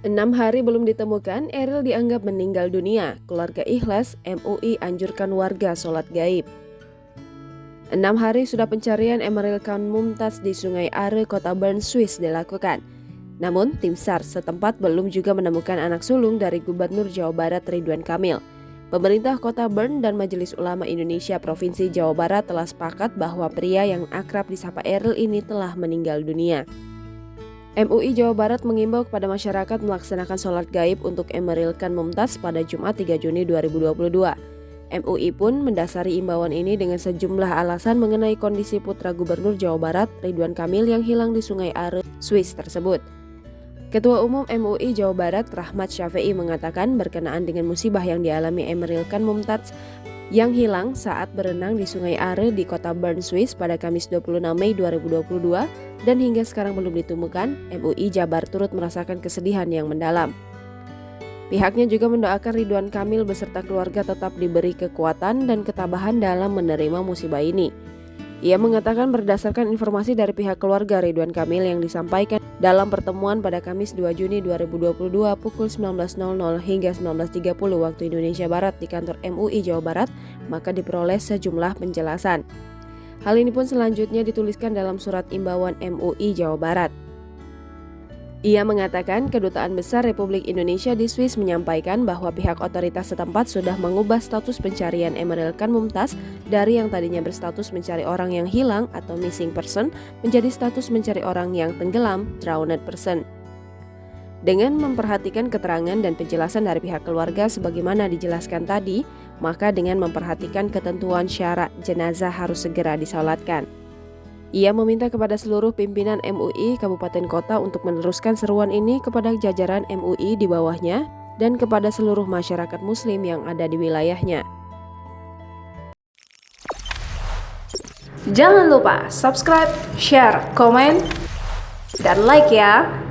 6 hari belum ditemukan, Eril dianggap meninggal dunia. Keluarga Ikhlas, MUI anjurkan warga sholat gaib. 6 hari sudah pencarian Emeril Khan Mumtaz di Sungai Are, Kota Bern, Swiss dilakukan. Namun, tim SAR setempat belum juga menemukan anak sulung dari Gubernur Jawa Barat Ridwan Kamil. Pemerintah Kota Bern dan Majelis Ulama Indonesia Provinsi Jawa Barat telah sepakat bahwa pria yang akrab disapa Eril ini telah meninggal dunia. MUI Jawa Barat mengimbau kepada masyarakat melaksanakan sholat gaib untuk Emeril Khan Mumtaz pada Jumat 3 Juni 2022. MUI pun mendasari imbauan ini dengan sejumlah alasan mengenai kondisi putra Gubernur Jawa Barat Ridwan Kamil yang hilang di Sungai Are, Swiss tersebut. Ketua Umum MUI Jawa Barat Rahmat Syafi'i mengatakan berkenaan dengan musibah yang dialami Emeril Khan Mumtaz yang hilang saat berenang di Sungai Are di Kota Bern, Swiss pada Kamis 26 Mei 2022 dan hingga sekarang belum ditemukan, MUI Jabar turut merasakan kesedihan yang mendalam. Pihaknya juga mendoakan Ridwan Kamil beserta keluarga tetap diberi kekuatan dan ketabahan dalam menerima musibah ini. Ia mengatakan berdasarkan informasi dari pihak keluarga Ridwan Kamil yang disampaikan dalam pertemuan pada Kamis 2 Juni 2022 pukul 19.00 hingga 19.30 waktu Indonesia Barat di kantor MUI Jawa Barat, maka diperoleh sejumlah penjelasan. Hal ini pun selanjutnya dituliskan dalam surat imbauan MUI Jawa Barat. Ia mengatakan Kedutaan Besar Republik Indonesia di Swiss menyampaikan bahwa pihak otoritas setempat sudah mengubah status pencarian Emeril Khan Mumtaz dari yang tadinya berstatus mencari orang yang hilang atau missing person menjadi status mencari orang yang tenggelam, drowned person. Dengan memperhatikan keterangan dan penjelasan dari pihak keluarga sebagaimana dijelaskan tadi, maka dengan memperhatikan ketentuan syarat jenazah harus segera disalatkan. Ia meminta kepada seluruh pimpinan MUI Kabupaten Kota untuk meneruskan seruan ini kepada jajaran MUI di bawahnya dan kepada seluruh masyarakat Muslim yang ada di wilayahnya. Jangan lupa subscribe, share, komen, dan like ya!